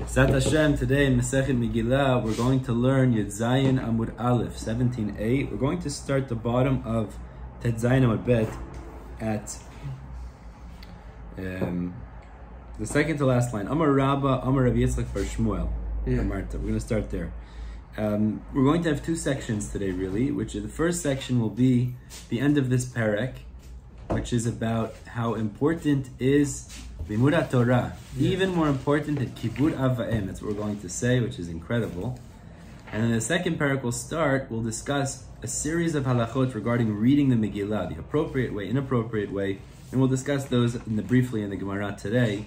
Zat Hashem, today in Masechet Megillah, we're going to learn Yud Zayin Amud Aleph 17a. We're going to start the bottom of Tet Zayin Amud Bet at the second to last line. Amar Rabba, Amar Rav Yitzchak Bar Shmuel. Marta. We're going to start there. We're going to have two sections today, really, which the first section will be the end of this parak, which is about how important is Limud Torah, even more important than Kibud Av Va'em. That's what we're going to say, which is incredible. And then the second parak will start. We'll discuss a series of halachot regarding reading the Megillah, the appropriate way, inappropriate way, and we'll discuss those briefly in the Gemara today,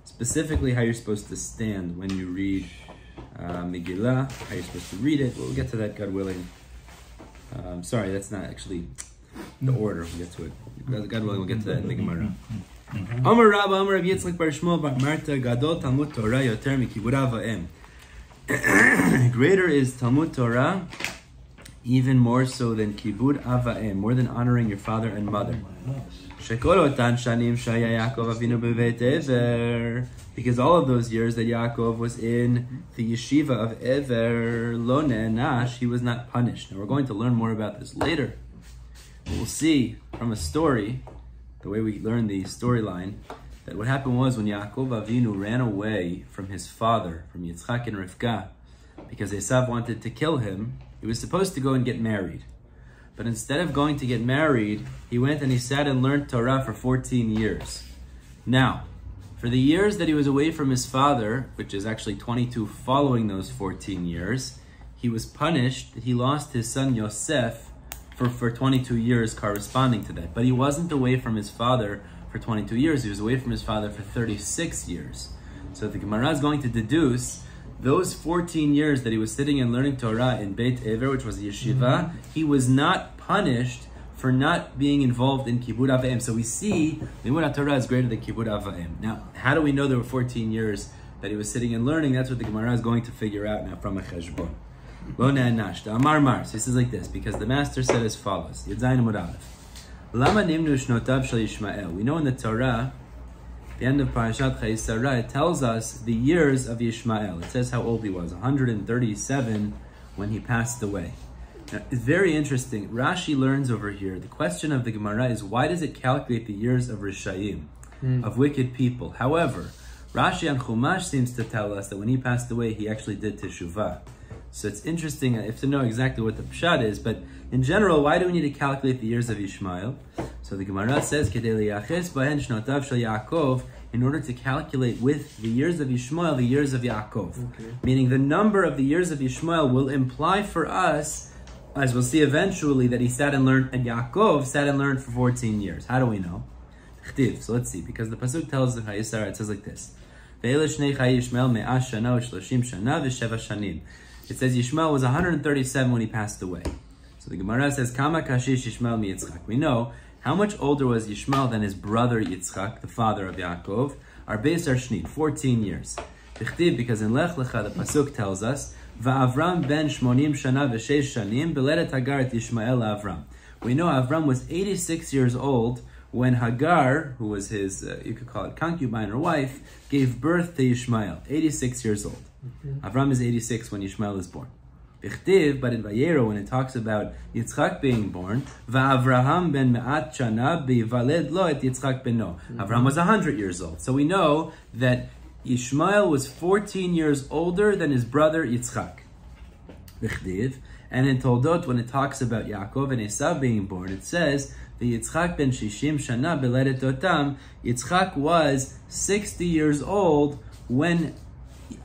specifically how you're supposed to stand when you read Megillah, how you're supposed to read it. We'll get to that, God willing. Sorry, that's not actually the order. We'll get to it. God willing, we'll get to that in the Gemara. Amar Rabba, Amar Rav Yitzchak Bar Shmuel Bar Marta, Gadol Talmud Torah Yoter Mikibud Av Va'em. Greater is Talmud Torah, even more so than Kibud Av Va'em, more than honoring your father and mother. Shekol Otan Shanim Shaya Yaakov Avinu Beveit Ever, because all of those years that Yaakov was in the yeshiva of Ever, Lo Ne'anash, he was not punished. Now we're going to learn more about this later. We'll see from a story, the way we learn the storyline, that what happened was when Yaakov Avinu ran away from his father, from Yitzchak and Rivka, because Esav wanted to kill him, he was supposed to go and get married. But instead of going to get married, he went and he sat and learned Torah for 14 years. Now, for the years that he was away from his father, which is actually 22 following those 14 years, he was punished. He lost his son Yosef for 22 years corresponding to that. But he wasn't away from his father for 22 years. He was away from his father for 36 years. So the Gemara is going to deduce those 14 years that he was sitting and learning Torah in Beit Ever, which was a yeshiva, he was not punished for not being involved in Kibud Av Va'em. So we see Limud Torah is greater than Kibud Av Va'em. Now, how do we know there were 14 years that he was sitting and learning? That's what the Gemara is going to figure out now from a cheshbon. Lo Ne'anash, the Amar Mar. So this is like this, because the master said as follows, Yud Zayin Amud Aleph. Lama nimnu shnotav shel Yishmael. We know in the Torah, the end of Parashat Chayei Sarah, it tells us the years of Yishmael. It says how old he was, 137 when he passed away. Now, it's very interesting. Rashi learns over here, the question of the Gemara is, why does it calculate the years of Rishayim, of wicked people? However, Rashi and Chumash seems to tell us that when he passed away, he actually did Teshuvah. So it's interesting if to know exactly what the pshat is, but in general, why do we need to calculate the years of Yishmael? So the Gemara says, "Kedei liyaches bahen shnotav shel Yaakov," in order to calculate with the years of Yishmael the years of Yaakov. Meaning the number of the years of Yishmael will imply for us, as we'll see eventually, that he sat and learned, and Yaakov sat and learned for 14 years. How do we know? So let's see, because the pasuk tells in Chayei Sarah, it says like this: "Ve'ele shnei chayei Yishmael me'ah shana u'shloshim shana v'sheva shanim." It says Yishmael was 137 when he passed away. So the Gemara says, Kama kashish Yishmael mi Yitzchak. We know how much older was Yishmael than his brother Yitzchak, the father of Yaakov. Arbeis Arshnit, 14 years. Because in Lech Lecha, the pasuk tells us, Va'avram ben shmonim shana v'sheish shanim beledet Hagar et Yishmael Avram. We know Avram was 86 years old when Hagar, who was his, you could call it concubine or wife, gave birth to Yishmael, 86 years old. Avram is 86 when Yishmael is born. Bichtiv, but in Vayero, when it talks about Yitzchak being born, Va'avraham ben me'at shana bivaled lo et Yitzchak beno. Avram was 100 years old. So we know that Yishmael was 14 years older than his brother Yitzchak. Bichtiv, and in Toldot, when it talks about Yaakov and Esav being born, it says, the Yitzchak ben shishim shana beledet otam. Yitzchak was 60 years old when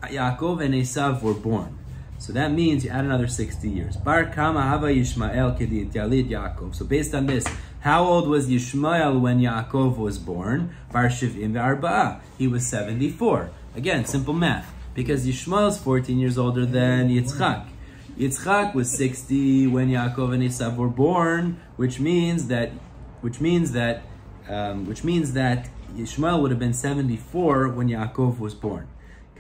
Yaakov and Esav were born. So that means you add another 60 years. Bar kama hava Yishmael kedit yalid Yaakov. So based on this, how old was Yishmael when Yaakov was born? Bar shivim ve'arba'ah. He was 74. Again, simple math. Because Yishmael is 14 years older than Yitzchak. Yitzchak was 60 when Yaakov and Esav were born, which means that Yishmael would have been 74 when Yaakov was born.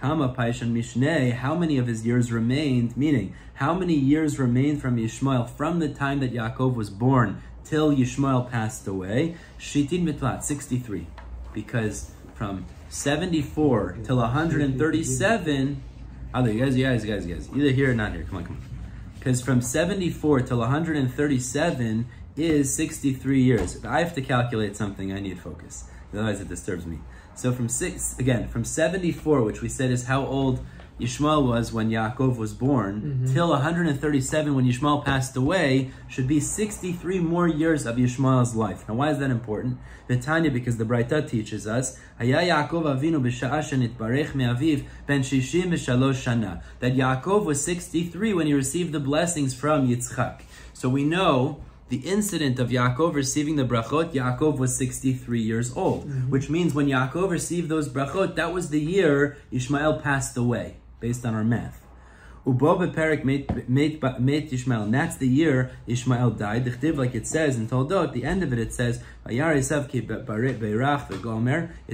Kama Paishan Mishneh, how many of his years remained? Meaning, how many years remained from Yishmael from the time that Yaakov was born till Yishmael passed away? Shitin Mitlat, 63. Because from 74 till 137, you guys, either here or not here, come on. Because from 74 till 137 is 63 years. If I have to calculate something, I need focus. Otherwise it disturbs me. So from 74, which we said is how old Yishmael was when Yaakov was born, till 137 when Yishmael passed away, should be 63 more years of Yishmael's life. Now why is that important? V'tanya, because the Braita teaches us, Haya Yaakov Avinu b'sha'a shenitbarech me'aviv ben shishim v'shalosh shana. That Yaakov was 63 when he received the blessings from Yitzchak. So we know the incident of Yaakov receiving the brachot, Yaakov was 63 years old, which means when Yaakov received those brachot, that was the year Ishmael passed away, based on our math. Ubo beperek meit Yishmael, and that's the year Ishmael died. Like it says in Toldot, the end of it says, it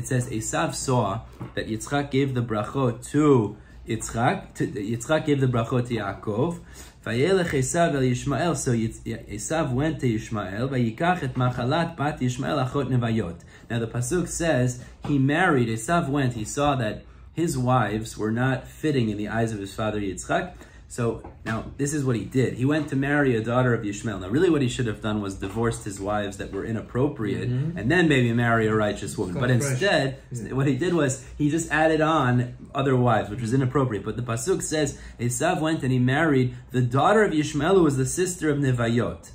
says Esav saw that Yitzchak gave the brachot to Yitzchak gave the brachot to Yaakov. Vayelech Esav el Yishmael, so Esav went to Yishmael, vayikach et machalat bat Yishmael achot nevayot. Now the pasuk says he married, Esav went, he saw that his wives were not fitting in the eyes of his father Yitzchak. So now this is what he did. He went to marry a daughter of Yishmael. Now really what he should have done was divorced his wives that were inappropriate and then maybe marry a righteous woman. But instead, what he did was he just added on other wives, which was inappropriate. But the pasuk says Esav went and he married the daughter of Yishmael, who was the sister of Nevayot,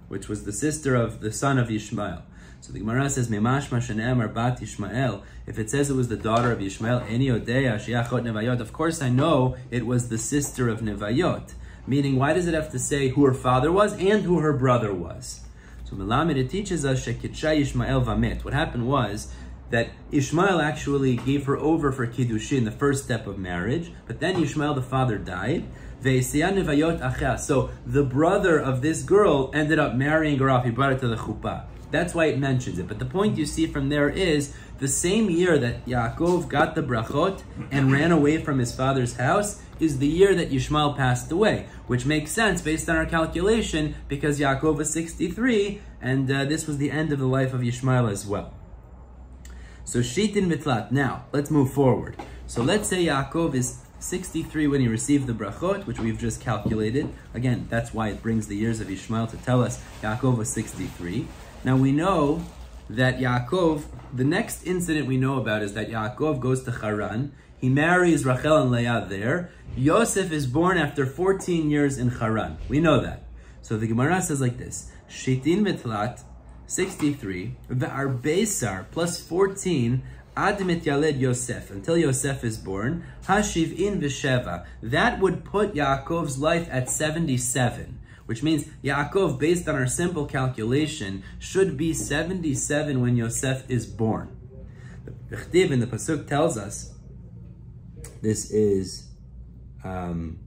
which was the sister of the son of Yishmael. So the Gemara says, Memashma shene'emar bat Yishmael. If it says it was the daughter of Yishmael, eni odea she'achot Nevayot. Of course I know it was the sister of Nevayot. Meaning, why does it have to say who her father was and who her brother was? So Melamed, it teaches us shekitsha Yishmael vamet. What happened was that Ishmael actually gave her over for Kiddushin, the first step of marriage, but then Ishmael, the father, died. So the brother of this girl ended up marrying her off. He brought her to the chuppah. That's why it mentions it. But the point you see from there is the same year that Yaakov got the brachot and ran away from his father's house is the year that Yishmael passed away, which makes sense based on our calculation because Yaakov was 63 and this was the end of the life of Yishmael as well. So Shitin Mitlat. Now, let's move forward. So let's say Yaakov is 63 when he received the brachot, which we've just calculated. Again, that's why it brings the years of Yishmael to tell us Yaakov was 63. Now we know that Yaakov, the next incident we know about is that Yaakov goes to Haran. He marries Rachel and Leah there. Yosef is born after 14 years in Haran. We know that. So the Gemara says like this, Shitin Mitlat, 63, Ve'arbesar, plus 14, Ad Mityaled Yosef, until Yosef is born, Hashiv'in V'sheva. That would put Yaakov's life at 77. Which means Yaakov, based on our simple calculation, should be 77 when Yosef is born. The Chtiv in the pasuk tells us this is in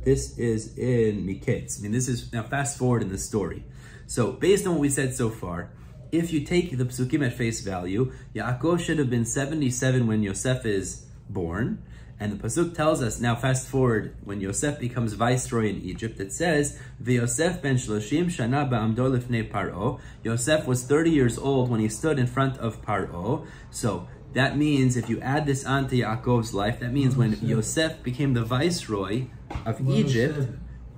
Miketz. I mean, this is now fast forward in the story. So based on what we said so far, if you take the psukim at face value, Yaakov should have been 77 when Yosef is born. And the pasuk tells us, now fast forward, when Yosef becomes viceroy in Egypt, it says, V'Yosef ben shloshim shana ba'amdo lifnei Paro. Yosef was 30 years old when he stood in front of Paro. So that means, if you add this on to Yaakov's life, that means when Yosef became the viceroy of Egypt,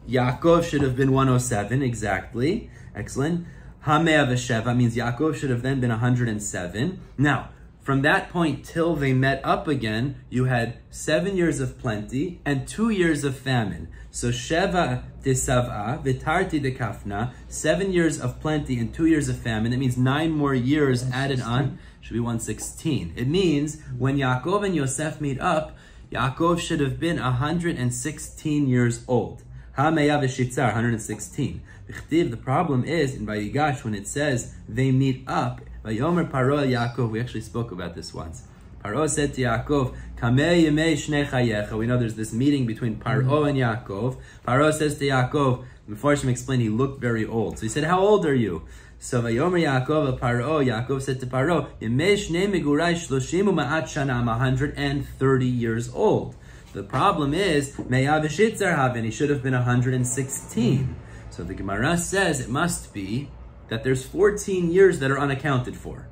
Yaakov should have been 107, exactly. Excellent. Hamea v'sheva means Yaakov should have then been 107. Now, from that point till they met up again, you had 7 years of plenty and 2 years of famine. So Sheva Tisav'a, Vitarti de Kafna, 7 years of plenty and 2 years of famine. That means 9 more years added on, should be 116. It means when Yaakov and Yosef meet up, Yaakov should have been 116 years old. Ha-meya v'shitzar, 116. The problem is, in Vayigash, when it says they meet up, Vayomer Paro Yaakov, we actually spoke about this once. Paro said to Yaakov, Kamei yemei shnei chayecha. We know there's this meeting between Paro and Yaakov. Paro says to Yaakov, Mefarshim explained he looked very old. So he said, how old are you? So Vayomer Yaakov Paro, Yaakov said to Paro, Yemei shnei megurai shloshim u'ma'at shana, I'm 130 years old. The problem is, Meya v'shitzar havin, he should have been 116. So the Gemara says it must be that there's 14 years that are unaccounted for.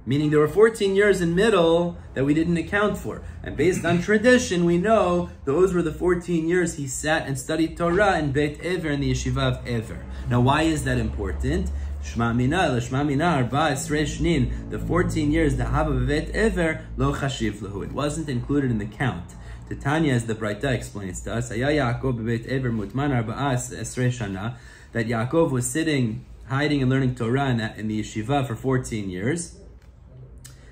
Meaning there were 14 years in middle that we didn't account for. And based on tradition, we know those were the 14 years he sat and studied Torah in Beit Ever, in the yeshiva of Ever. Now, why is that important? Shma Mina, L'Shma Mina, Arba Esrei Shnin, the 14 years, the Haba Beit Ever, Lo Chashiv Lahu. It wasn't included in the count. Titania, as the Braita explains to us, Haya Yaakov Beit Ever Mutman Arba Esrei Shana, that Yaakov was sitting, hiding and learning Torah in the yeshiva for 14 years.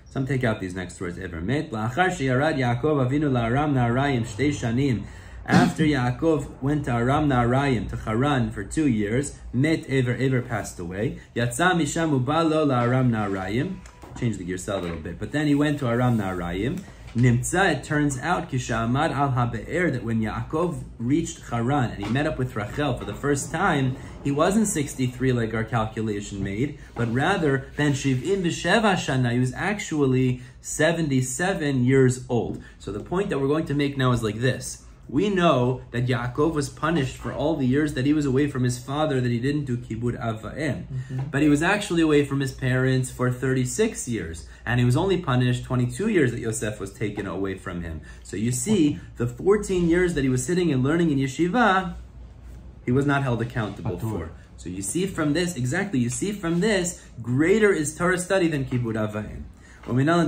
Some take out these next words. Ever met. La'achar sheyarad Yaakov Avinu la'aram na'arayim shtei shanim. After Yaakov went to Aram Na'arayim, to Haran, for 2 years, met Ever passed away. Yatsa misham ubalo la'aram Na'arayim. Change the gersel a little bit. But then he went to Aram Na'arayim. Nimtza, it turns out, Kishamad al HaBe'er, that when Yaakov reached Haran and he met up with Rachel for the first time, he wasn't 63 like our calculation made, but rather, Ben Shiv'im V'Sheva Shana, he was actually 77 years old. So the point that we're going to make now is like this. We know that Yaakov was punished for all the years that he was away from his father, that he didn't do Kibud Av Va'em. But he was actually away from his parents for 36 years. And he was only punished 22 years that Yosef was taken away from him. So you see, the 14 years that he was sitting and learning in yeshiva, he was not held accountable for. So you see from this, greater is Torah study than Kibud Av Va'em. How do we know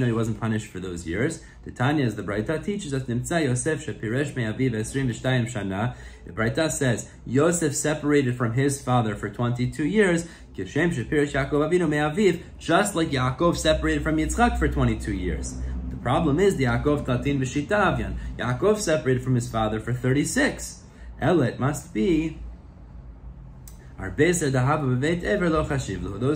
he wasn't punished for those years? The Tanya, as the Braita teaches us, Nimtza Yosef shepiresh me'aviv 22 shana. The Braita says Yosef separated from his father for 22 years. Kishem shepiresh Yaakov Avinu me'aviv, just like Yaakov separated from Yitzchak for 22 years. The problem is the Yaakov tatin v'shita avyan. Yaakov separated from his father for 36. It must be those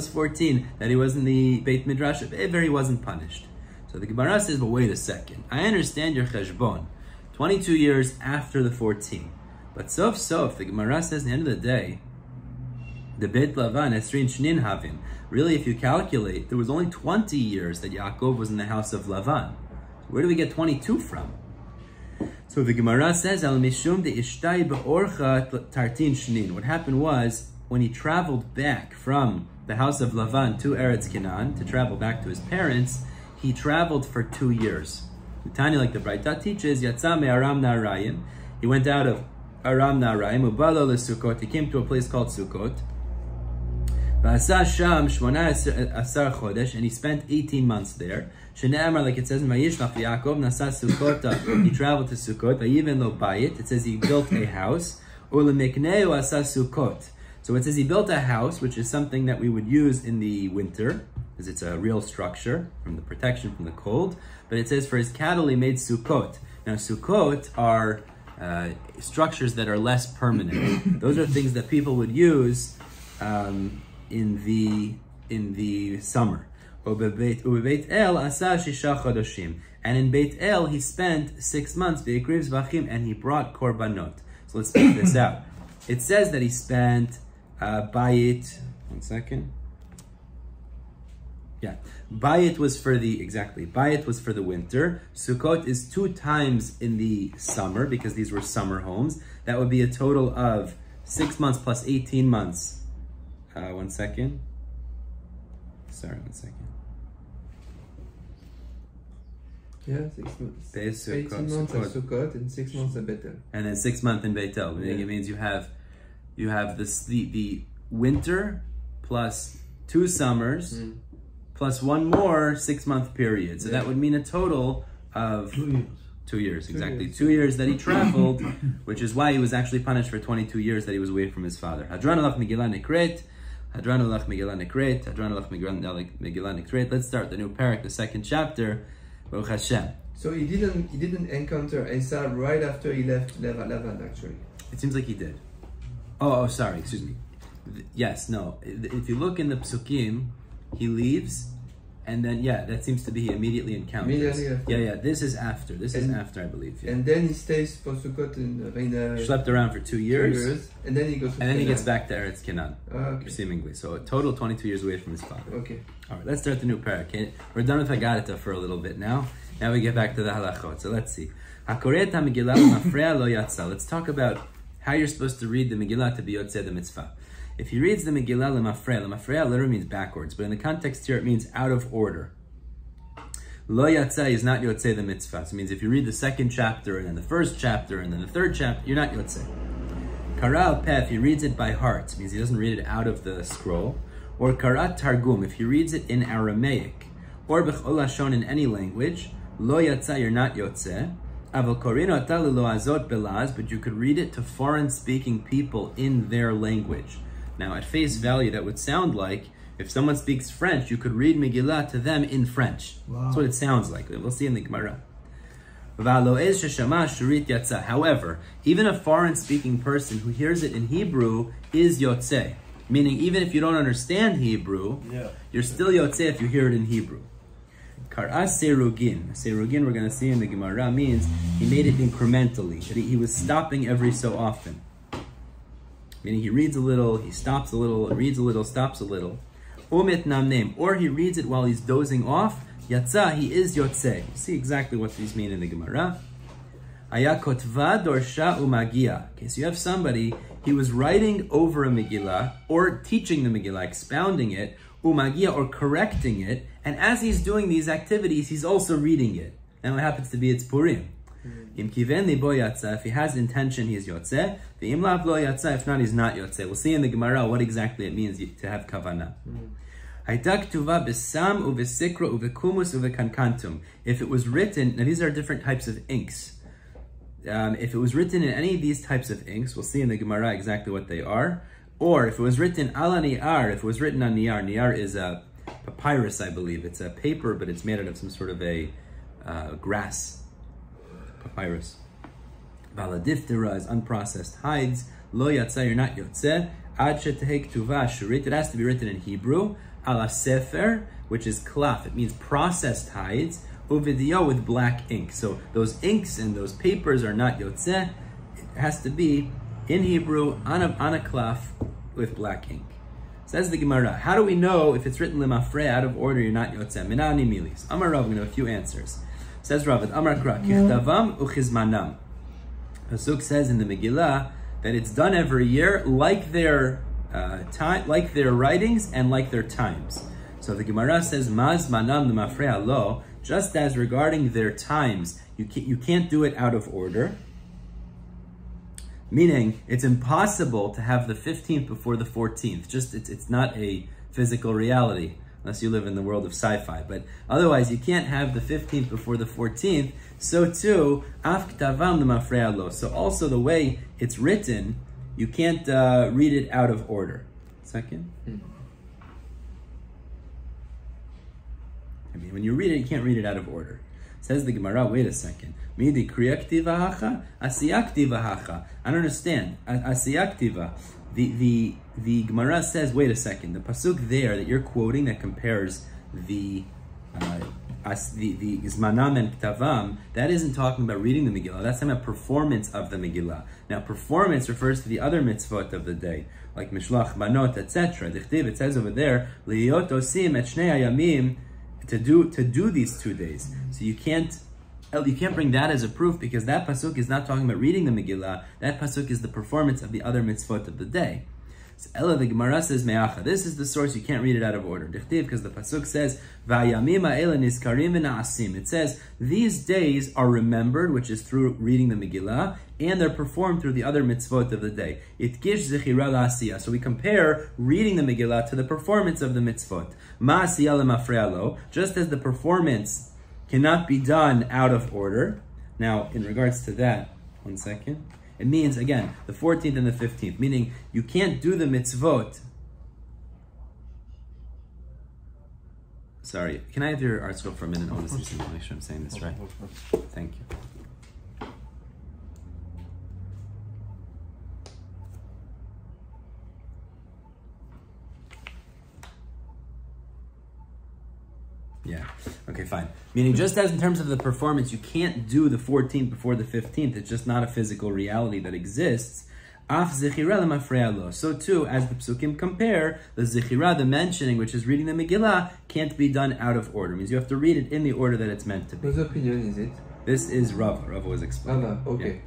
14 that he was in the Beit Midrash of Ever, he wasn't punished. So the Gemara says, but wait a second. I understand your cheshbon. 22 years after the 14. But sof, the Gemara says, at the end of the day, the Beit Lavan, Esrin Shnin Havin. Really, if you calculate, there was only 20 years that Yaakov was in the house of Lavan. Where do we get 22 from? So the Gemara says, Al Mishum de Ishtai Be'orcha Tartin Shnin. What happened was, when he traveled back from the house of Lavan to Eretz Canaan, to travel back to his parents, he traveled for 2 years. Tanya, like the Braita teaches, Yatsa me Aram Na'arayim. He went out of Aram Na'arayim, Ubalo leSukkot. He came to a place called Sukkot. V'asa sham 18 chodesh, and he spent 18 months there. Shene'amar, like it says in Vayishlach Yaakov nasa Sukkota. He traveled to Sukkot. Vayiven lo bayit. It says he built a house. Ulemikneu asa Sukkot. So it says he built a house, which is something that we would use in the winter, because it's a real structure from the protection from the cold. But it says for his cattle he made Sukkot. Now Sukkot are structures that are less permanent. Those are things that people would use in the summer. Ubebeit El asa shisha chodoshim. And in Beit El he spent 6 months, ve'ikriv zvachim, and he brought korbanot. So let's check this out. It says that he spent Bayit, one second. Yeah, Bayit was for Bayit was for the winter. Sukkot is 2 times in the summer, because these were summer homes. That would be a total of 6 months plus 18 months. One second. Sorry, one second. Yeah, 6 months. 18 months at Sukkot and 6 months at Beit El. And then 6 months in Beit El. It means you have the winter plus 2 summers plus 1 more 6-month period. So that would mean a total of 2 years. 2 years, exactly. 2 years that he traveled, which is why he was actually punished for 22 years that he was away from his father. Hadran alach Megillah Nekret. Hadran alach Megillah Nekret. Hadran alach Megillah Nekret. Let's start the new parak, the 2nd chapter. Baruch Hashem. So he didn't encounter Esau right after he left Lavan, actually. It seems like he did. Oh, sorry, excuse me. Yes, no. If you look in the Psukim, he leaves, and then, yeah, that seems to be he immediately encounters. Immediately after. Yeah, this is after. This is after, I believe. Yeah. And then he stays for Sukkot He slept around for 2 years. And then he goes to And then he gets back to Eretz Canaan, okay. Seemingly. So a total 22 years away from his father. Okay. All right, let's start the new parak. Okay? We're done with Haggadah for a little bit now. Now we get back to the halachot. So let's see. Let's talk about how you're supposed to read the Megillah to be Yotzei the mitzvah. If he reads the Megillah lemafreya literally means backwards, but in the context here it means out of order. Lo yatsa is not yotzei the mitzvah. So it means if you read the second chapter and then the first chapter and then the third chapter, you're not yotzei. Kara peh, if he reads it by heart, it means he doesn't read it out of the scroll. Or karat targum, if he reads it in Aramaic. Or b'chol lashon in any language. Lo yatsa, you're not yotzei. Aval korino ata lo azot belaz, but you could read it to foreign-speaking people in their language. Now, at face value, that would sound like if someone speaks French, you could read Megillah to them in French. Wow. That's what it sounds like. We'll see in the Gemara. However, even a foreign-speaking person who hears it in Hebrew is yotzei. Meaning, even if you don't understand Hebrew, you're still yotzei if you hear it in Hebrew. Kar'a serugin. Serugin, we're going to see in the Gemara, means he made it incrementally. That he was stopping every so often. Meaning he reads a little, he stops a little, reads a little, stops a little. Umet namnem, or he reads it while he's dozing off. Yatsa, he is yotzei. See exactly what these mean in the Gemara. Ayakotva dorsha umagia. Okay, so you have somebody, he was writing over a Megillah, or teaching the Megillah, expounding it, umagia, or correcting it, and as he's doing these activities, he's also reading it. Now it happens to be it's Purim. Im kiven libo yatsa, if he has intention, he is yotzeh. V'im lav lo yatsa, if not, he's not yotzeh. We'll see in the Gemara what exactly it means to have kavanah. Haydak tuva besam uvesikra uvekumus uvekankantum. If it was written, now these are different types of inks. If it was written in any of these types of inks, we'll see in the Gemara exactly what they are. Or if it was written ala ni'ar, if it was written on ni'ar, ni'ar is a papyrus, I believe. It's a paper, but it's made out of some sort of a grass. Papyrus. Baladiftera is unprocessed hides. Lo yatsa, you're not yotzeh. Ad shetehei ktuva shurit, it has to be written in Hebrew. Ala sefer, which is klaf, it means processed hides. Uvidio, with black ink. So those inks and those papers are not yotzeh. It has to be in Hebrew, on a klaf, with black ink. Says the Gemara, how do we know if it's written lemafrei, out of order, you're not yotzeh? Minani milis. Amar Rav, we know a few answers. Says Rav, Amar Kra, kichtavam uchizmanam. Pasuk says in the Megillah that it's done every year like their time, like their writings and like their times. So the Gemara says, Maz manam lemafrei alo, just as regarding their times, you can't do it out of order. Meaning, it's impossible to have the 15th before the 14th. Just it's not a physical reality. Unless you live in the world of sci-fi. But otherwise, you can't have the 15th before the 14th. So too, af ktavam lemafrei alo. So also the way it's written, you can't read it out of order. Second. I mean, when you read it, you can't read it out of order. Says the Gemara, wait a second. Midi kriyaktiva hacha, asiyaktiva hacha. I don't understand. Asiyaktiva. The Gemara says, wait a second, the pasuk there that you're quoting that compares the Zmanam and Ktavam, that isn't talking about reading the Megillah, that's talking about performance of the Megillah. Now, performance refers to the other mitzvot of the day, like Mishlach, Manot, etc. It says over there, Liyot osim et shnei hayamim, to do these 2 days. So you can't bring that as a proof because that pasuk is not talking about reading the Megillah. That pasuk is the performance of the other mitzvot of the day. So Ella, the Gemara says me'acha. This is the source. You can't read it out of order. Dichtiv, because the pasuk says va'yamim ha'ela niskarim v'na'asim. It says these days are remembered, which is through reading the Megillah, and they're performed through the other mitzvot of the day. Itkish zechira la'asiyah. So we compare reading the Megillah to the performance of the mitzvot. Ma'asiyah lemafrei alo, just as the performance cannot be done out of order. Now, in regards to that, one second. It means, again, the 14th and the 15th, meaning you can't do the mitzvot. Sorry, can I have your art scroll for a minute? I want to see something, make sure I'm saying this right. Thank you. Yeah. Okay, fine. Meaning just as in terms of the performance, you can't do the 14th before the 15th. It's just not a physical reality that exists. Af zechira lemafrei alo. So too, as the psukim compare, the zechira, the mentioning, which is reading the Megillah, can't be done out of order. It means you have to read it in the order that it's meant to be. Whose opinion is it? This is Rava. Rava was explaining. Rava, okay. Yeah.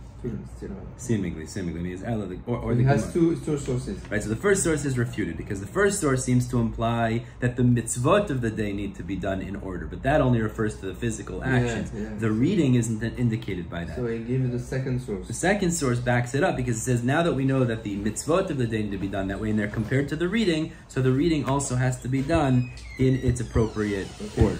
Seemingly, means or it has two sources. Right, so the first source is refuted because the first source seems to imply that the mitzvot of the day need to be done in order, but that only refers to the physical actions. The reading isn't indicated by that. So I give you the second source. The second source backs it up because it says now that we know that the mitzvot of the day need to be done that way and they're compared to the reading, so the reading also has to be done in its appropriate order.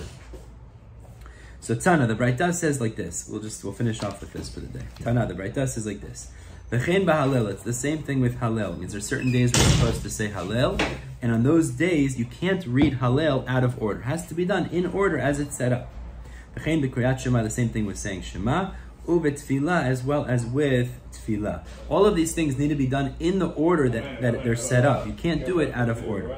So Tana, the Braita says like this. We'll finish off with this for the day. Tana, the Braita says like this. V'chein b'Hallel, it's the same thing with Hallel. It means there's certain days where you're supposed to say Hallel, and on those days you can't read Hallel out of order. It has to be done in order as it's set up. V'chein b'Kriyat Shema, the same thing with saying Shema, u'v'tfilah, as well as with Tfilah. All of these things need to be done in the order that they're set up. You can't do it out of order.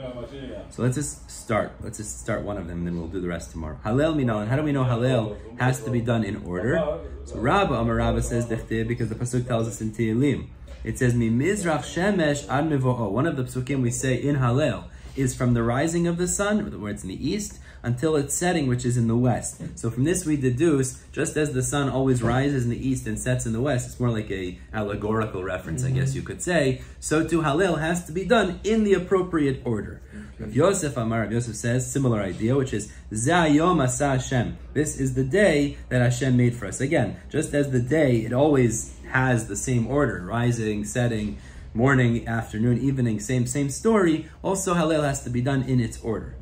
So let's just start one of them, and then we'll do the rest tomorrow. Hallel minal. How do we know Hallel has to be done in order? So Rabba says because the pasuk tells us in Tehillim. It says Mi mizrach shemesh ad mevo'o. One of the psukim we say in Hallel is from the rising of the sun, where it's in the east, until its setting, which is in the west. So from this we deduce, just as the sun always rises in the east and sets in the west, it's more like a allegorical reference, I guess you could say, so too Hallel has to be done in the appropriate order. Rav Yosef says, similar idea, which is, Zayom asa Hashem. This is the day that Hashem made for us. Again, just as the day, it always has the same order, rising, setting, morning, afternoon, evening, same story. Also, Hallel has to be done in its order.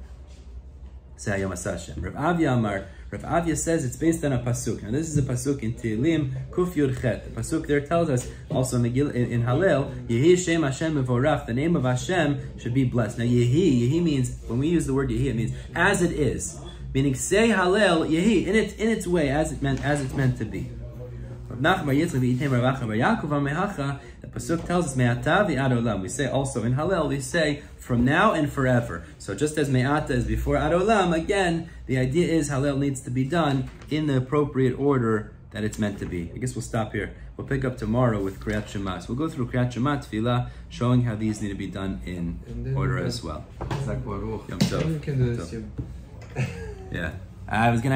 Rav Avia says it's based on a pasuk. Now this is a pasuk in Tehillim, Kuf Yud Chet. The pasuk there tells us, also in Hallel, Yehi Shem Hashem Mevorach, the name of Hashem should be blessed. Now Yehi means, when we use the word Yehi, it means as it is. Meaning say Hallel, Yehi, in its way, as it's meant to be. The pasuk tells us Me'ata v'ad olam. We say also in Hallel, we say from now and forever. So just as Me'ata is before ad olam, again, the idea is Hallel needs to be done in the appropriate order that it's meant to be. I guess we'll stop here. We'll pick up tomorrow with Kriyat Shema. So we'll go through Kriyat Shema, Tfilah, showing how these need to be done in order as well. Yom Tov. Yeah, I was gonna